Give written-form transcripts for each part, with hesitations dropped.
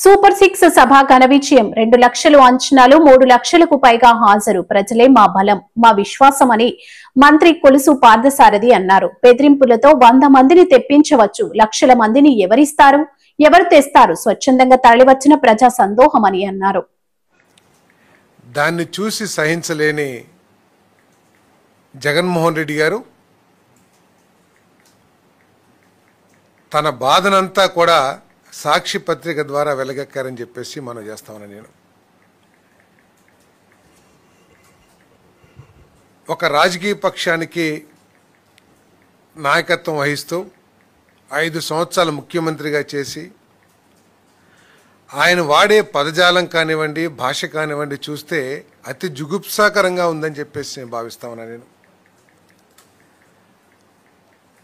Super 6 సభ ఘన విజయం 2 లక్షలు అంచనాలు 3 లక్షలకు పైగా హాజరు ప్రజలే మా బలం మా విశ్వాసం అని మంత్రి కొలుసు పార్థసారథి అన్నారు. బెదిరింపులతో 100 మందిని తెప్పించవచ్చు, లక్షల మందిని ఎవరిస్తారు, ఎవరు తెస్తారు, స్వచ్ఛందంగా తరలివచ్చిన ప్రజా సందోహం అని అన్నారు. దాన్ని చూసి సహించలేని జగన్మోహన్ రెడ్డి గారు తన బాధనంతా కూడా సాక్షి పత్రిక ద్వారా వెలగక్కారని చెప్పేసి మనం చేస్తామని నేను ఒక రాజకీయ పక్షానికి నాయకత్వం వహిస్తూ 5 సంవత్సరాలు ముఖ్యమంత్రిగా చేసి ఆయన వాడే పదజాలం కానివ్వండి, భాష కానివ్వండి చూస్తే అతి జుగుప్సాకరంగా ఉందని చెప్పేసి నేను భావిస్తామని నేను.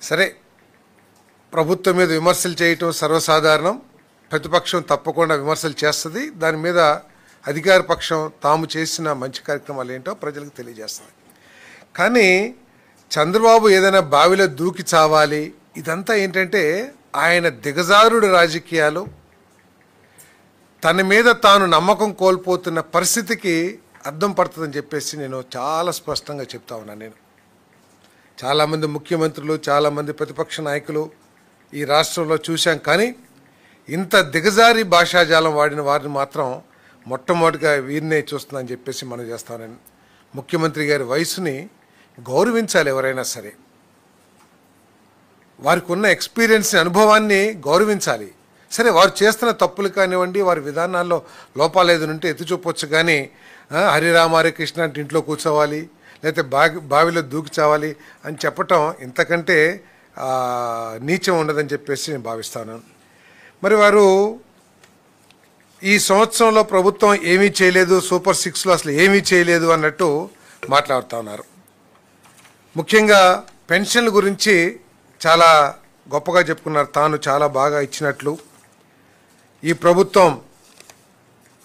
సరే, ప్రభుత్వం మీద విమర్శలు చేయటం సర్వసాధారణం, ప్రతిపక్షం తప్పకుండా విమర్శలు చేస్తుంది, దాని మీద అధికార పక్షం తాము చేసిన మంచి కార్యక్రమాలు ఏంటో ప్రజలకు తెలియజేస్తుంది. కానీ చంద్రబాబు ఏదైనా బావిలో దూకి చావాలి, ఇదంతా ఏంటంటే ఆయన దిగజారుడు రాజకీయాలు, తన మీద తాను నమ్మకం కోల్పోతున్న పరిస్థితికి అద్దం పడుతుందని చెప్పేసి నేను చాలా స్పష్టంగా చెప్తా ఉన్నాను. నేను చాలామంది ముఖ్యమంత్రులు, చాలామంది ప్రతిపక్ష నాయకులు ఈ రాష్ట్రంలో చూశాం, కానీ ఇంత దిగజారి భాషాజాలం వాడిన వారిని మాత్రం మొట్టమొదటిగా వీరినే చూస్తుందని చెప్పేసి మనం చేస్తామని. ముఖ్యమంత్రి గారి వయసుని గౌరవించాలి ఎవరైనా సరే, వారికి ఉన్న ఎక్స్పీరియన్స్ని, అనుభవాన్ని గౌరవించాలి. సరే, వారు చేస్తున్న తప్పులు కానివ్వండి, వారి విధానాల్లో లోపాలు ఏదైనా ఉంటే ఎత్తి చూపొచ్చు, కానీ హరిరామ హరే కృష్ణ అంటే ఇంట్లో కూర్చోవాలి, లేకపోతే బావిలో దూకి చావాలి అని చెప్పటం ఇంతకంటే నీచం ఉండదని చెప్పేసి నేను భావిస్తాను. మరి వారు ఈ సంవత్సరంలో ప్రభుత్వం ఏమీ చేయలేదు, సూపర్ 6లో అసలు ఏమీ చేయలేదు అన్నట్టు మాట్లాడుతూ ఉన్నారు. ముఖ్యంగా పెన్షన్ల గురించి చాలా గొప్పగా చెప్పుకున్నారు, తాను చాలా బాగా ఇచ్చినట్లు. ఈ ప్రభుత్వం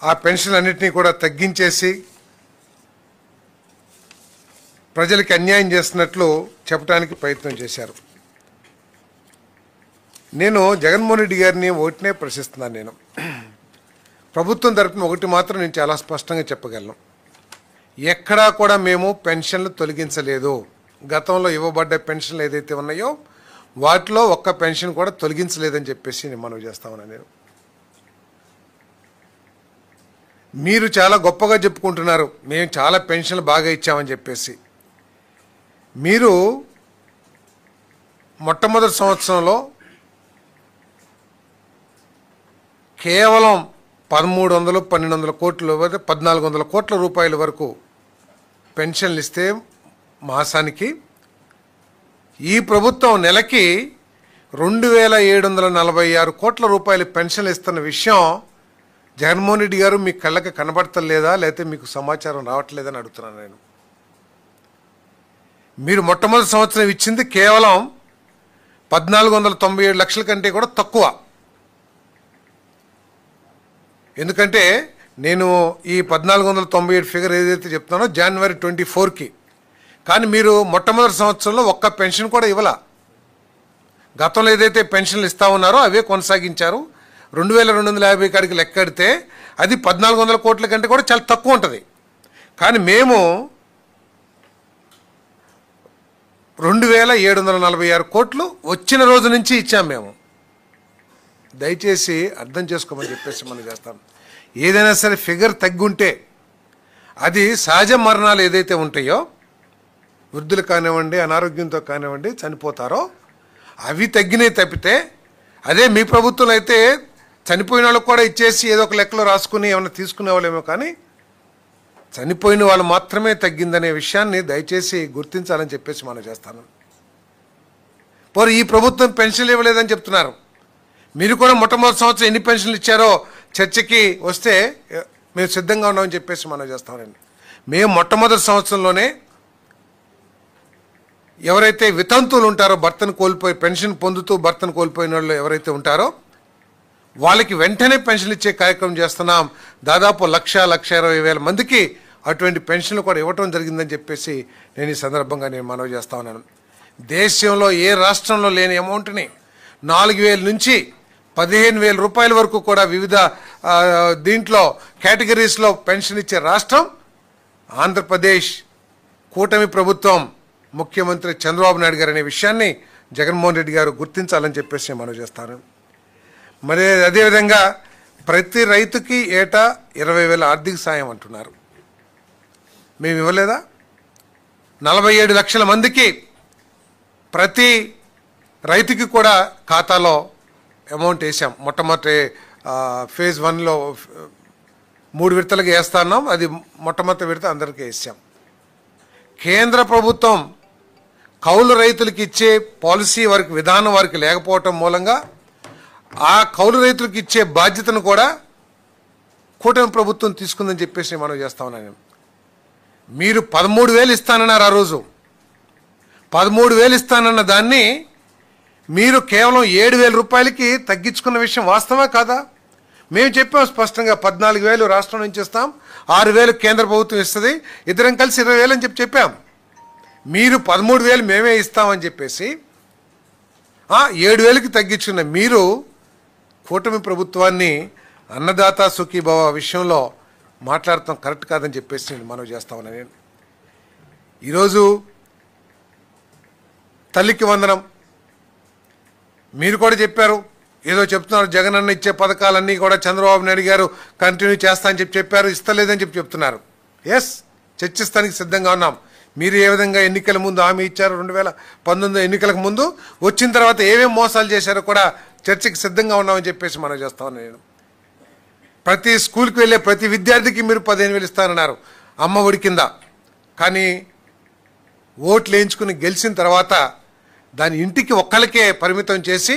ఆ పెన్షన్ అన్నింటినీ కూడా తగ్గించేసి ప్రజలకి అన్యాయం చేస్తున్నట్లు చెప్పడానికి ప్రయత్నం చేశారు. నేను జగన్మోహన్ రెడ్డి గారిని ఒకటినే ప్రశ్నిస్తున్నాను. నేను ప్రభుత్వం తరపున ఒకటి మాత్రం నేను చాలా స్పష్టంగా చెప్పగలను, ఎక్కడా కూడా మేము పెన్షన్లు తొలగించలేదు. గతంలో ఇవ్వబడ్డ పెన్షన్లు ఏదైతే ఉన్నాయో వాటిలో ఒక్క పెన్షన్ కూడా తొలగించలేదని చెప్పేసి నేను మనవి చేస్తామన్నా. నేను మీరు చాలా గొప్పగా చెప్పుకుంటున్నారు, మేము చాలా పెన్షన్లు బాగా ఇచ్చామని చెప్పేసి. మీరు మొట్టమొదటి సంవత్సరంలో కేవలం 1300, 1200 కోట్లు, 1400 కోట్ల రూపాయల వరకు పెన్షన్లు ఇస్తే మాసానికి, ఈ ప్రభుత్వం నెలకి 2746 కోట్ల రూపాయల పెన్షన్లు ఇస్తున్న విషయం జగన్మోహన్ రెడ్డి గారు మీ కళ్ళకి కనబడతలేదా, లేకపోతే మీకు సమాచారం రావట్లేదని అడుగుతున్నాను నేను. మీరు మొట్టమొదటి సంవత్సరం ఇచ్చింది కేవలం 1497 లక్షల కంటే కూడా తక్కువ. ఎందుకంటే నేను ఈ 1497 ఫిగర్ ఏదైతే చెప్తున్నానో జనవరి 24కి, కానీ మీరు మొట్టమొదటి సంవత్సరంలో ఒక్క పెన్షన్ కూడా ఇవ్వాల. గతంలో ఏదైతే పెన్షన్లు ఇస్తా ఉన్నారో అవే కొనసాగించారు. 2250 కాడికి లెక్కడితే అది 1400 కోట్ల కంటే కూడా చాలా తక్కువ ఉంటుంది. కానీ మేము 2746 కోట్లు వచ్చిన రోజు నుంచి ఇచ్చాం. మేము దయచేసి అర్థం చేసుకోమని చెప్పేసి మనం చేస్తాం. ఏదైనా సరే ఫిగర్ తగ్గుంటే అది సహజ మరణాలు ఏదైతే ఉంటాయో, వృద్ధులు కానివ్వండి, అనారోగ్యంతో కానివ్వండి చనిపోతారో అవి తగ్గినాయి తప్పితే, అదే మీ ప్రభుత్వం అయితే చనిపోయిన వాళ్ళకు కూడా ఇచ్చేసి ఏదో ఒక లెక్కలో రాసుకుని ఏమైనా తీసుకునే వాళ్ళేమో, కానీ చనిపోయిన వాళ్ళు మాత్రమే తగ్గిందనే విషయాన్ని దయచేసి గుర్తించాలని చెప్పేసి మనం చేస్తాను. పోరు ఈ ప్రభుత్వం పెన్షన్లు ఇవ్వలేదని చెప్తున్నారు. మీరు కూడా మొట్టమొదటి సంవత్సరం ఎన్ని పెన్షన్లు ఇచ్చారో చర్చకి వస్తే మేము సిద్ధంగా ఉన్నామని చెప్పేసి మనం చేస్తామండి. మేము మొట్టమొదటి సంవత్సరంలోనే ఎవరైతే వితంతువులు ఉంటారో, భర్తను కోల్పోయి పెన్షన్ పొందుతూ భర్తను కోల్పోయిన వాళ్ళు ఎవరైతే ఉంటారో వాళ్ళకి వెంటనే పెన్షన్ ఇచ్చే కార్యక్రమం చేస్తున్నాం. దాదాపు 1,20,000 మందికి అటువంటి పెన్షన్లు కూడా ఇవ్వటం జరిగిందని చెప్పేసి నేను ఈ సందర్భంగా నేను మనవి చేస్తా ఉన్నాను. దేశంలో ఏ రాష్ట్రంలో లేని అమౌంట్ని 4,000 నుంచి 15,000 రూపాయల వరకు కూడా వివిధ దీంట్లో కేటగిరీస్లో పెన్షన్ ఇచ్చే రాష్ట్రం ఆంధ్రప్రదేశ్. కూటమి ప్రభుత్వం, ముఖ్యమంత్రి చంద్రబాబు నాయుడు గారు అనే విషయాన్ని జగన్మోహన్ రెడ్డి గారు గుర్తించాలని చెప్పేసి నేను మనవి చేస్తాను. మరి అదేవిధంగా ప్రతి రైతుకి ఏటా 20,000 ఆర్థిక సాయం అంటున్నారు. మేము ఇవ్వలేదా? 47 లక్షల మందికి ప్రతి రైతుకి కూడా ఖాతాలో అమౌంట్ వేసాం. మొట్టమొదటి ఫేజ్ 1లో 3 విడతలుగా వేస్తా ఉన్నాం. అది మొట్టమొదటి విడత అందరికీ వేసాం. కేంద్ర ప్రభుత్వం కౌలు రైతులకు ఇచ్చే పాలసీ వారికి విధానం వారికి లేకపోవటం మూలంగా ఆ కౌలు రైతులకు ఇచ్చే బాధ్యతను కూడా కూటమి ప్రభుత్వం తీసుకుందని చెప్పేసి మనం చేస్తా ఉన్నాను. మీరు 13,000 ఇస్తానన్నారు. ఆ రోజు 13,000 ఇస్తానన్న దాన్ని మీరు కేవలం 7,000 రూపాయలకి తగ్గించుకున్న విషయం వాస్తవా కాదా? మేము చెప్పాం స్పష్టంగా 14,000 రాష్ట్రం నుంచి ఇస్తాం, 6,000 కేంద్ర ప్రభుత్వం ఇస్తుంది, ఇద్దరం కలిసి 20,000 అని చెప్పాం. మీరు 13,000 మేమే ఇస్తామని చెప్పేసి 7,000కి తగ్గించుకున్న మీరు కూటమి ప్రభుత్వాన్ని అన్నదాత సుఖీభవ విషయంలో మాట్లాడటం కరెక్ట్ కాదని చెప్పేసి నేను మనవి చేస్తా ఉన్నాను. నేను ఈరోజు తల్లికి వందనం మీరు కూడా చెప్పారు, ఏదో చెప్తున్నారు. జగన్ అన్న ఇచ్చే పథకాలన్నీ కూడా చంద్రబాబు నాయుడు గారు కంటిన్యూ చేస్తా అని చెప్పారు, ఇస్తలేదని చెప్తున్నారు. ఎస్, చర్చిస్తానికి సిద్ధంగా ఉన్నాం. మీరు ఏ విధంగా ఎన్నికల ముందు హామీ ఇచ్చారు, 2019 ఎన్నికలకు ముందు, వచ్చిన తర్వాత ఏమేమి మోసాలు చేశారో కూడా చర్చకి సిద్ధంగా ఉన్నామని చెప్పేసి మనం చేస్తా ఉన్నాను. నేను ప్రతి స్కూల్కి వెళ్ళే ప్రతి విద్యార్థికి మీరు 15,000 ఇస్తానన్నారు అమ్మ ఒడి కింద. కానీ ఓట్లు వేయించుకుని గెలిచిన తర్వాత దాని ఇంటికి ఒక్కళ్ళకే పరిమితం చేసి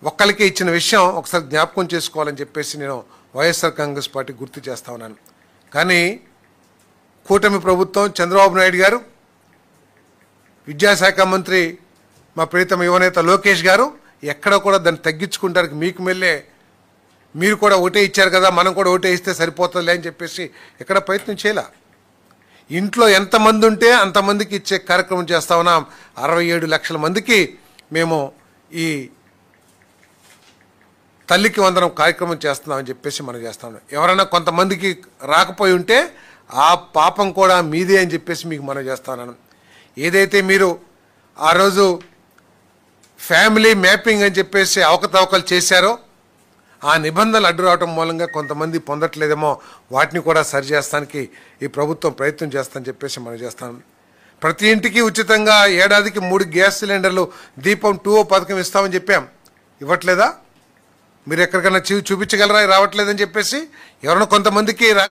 ఒక్కళ్ళకే ఇచ్చిన విషయం ఒకసారి జ్ఞాపకం చేసుకోవాలని చెప్పేసి నేను వైఎస్ఆర్ కాంగ్రెస్ పార్టీ గుర్తు చేస్తా ఉన్నాను. కానీ కూటమి ప్రభుత్వం, చంద్రబాబు నాయుడు గారు, విద్యాశాఖ మంత్రి మా ప్రీతమ యువనేత లోకేష్ గారు ఎక్కడ కూడా దాన్ని తగ్గించుకుంటానికి మీకు మెల్లే మీరు కూడా ఓటే ఇచ్చారు కదా, మనం కూడా ఓటే ఇస్తే సరిపోతుందిలే అని చెప్పేసి ఎక్కడ ప్రయత్నం చేయాల. ఇంట్లో ఎంతమంది ఉంటే అంతమందికి ఇచ్చే కార్యక్రమం చేస్తా ఉన్నాం. 67 లక్షల మందికి మేము ఈ తల్లికి వందనం కార్యక్రమం చేస్తున్నామని చెప్పేసి మనం చేస్తా ఉన్నాం. ఎవరైనా కొంతమందికి రాకపోయి ఉంటే ఆ పాపం కూడా మీదే అని చెప్పేసి మీకు మనం చేస్తాను. ఏదైతే మీరు ఆ రోజు ఫ్యామిలీ మ్యాపింగ్ అని చెప్పేసి అవకతవకలు చేశారో ఆ నిబంధనలు అడ్డు రావడం మూలంగా కొంతమంది పొందట్లేదేమో, వాటిని కూడా సరిచేస్తానికి ఈ ప్రభుత్వం ప్రయత్నం చేస్తానని చెప్పేసి మనం చేస్తాం. ప్రతి ఇంటికి ఉచితంగా ఏడాదికి 3 గ్యాస్ సిలిండర్లు, దీపం 2 పథకం ఇస్తామని చెప్పాం. ఇవ్వట్లేదా? మీరు ఎక్కడికైనా చూపించగలరా రావట్లేదని చెప్పేసి? ఎవరైనా కొంతమందికి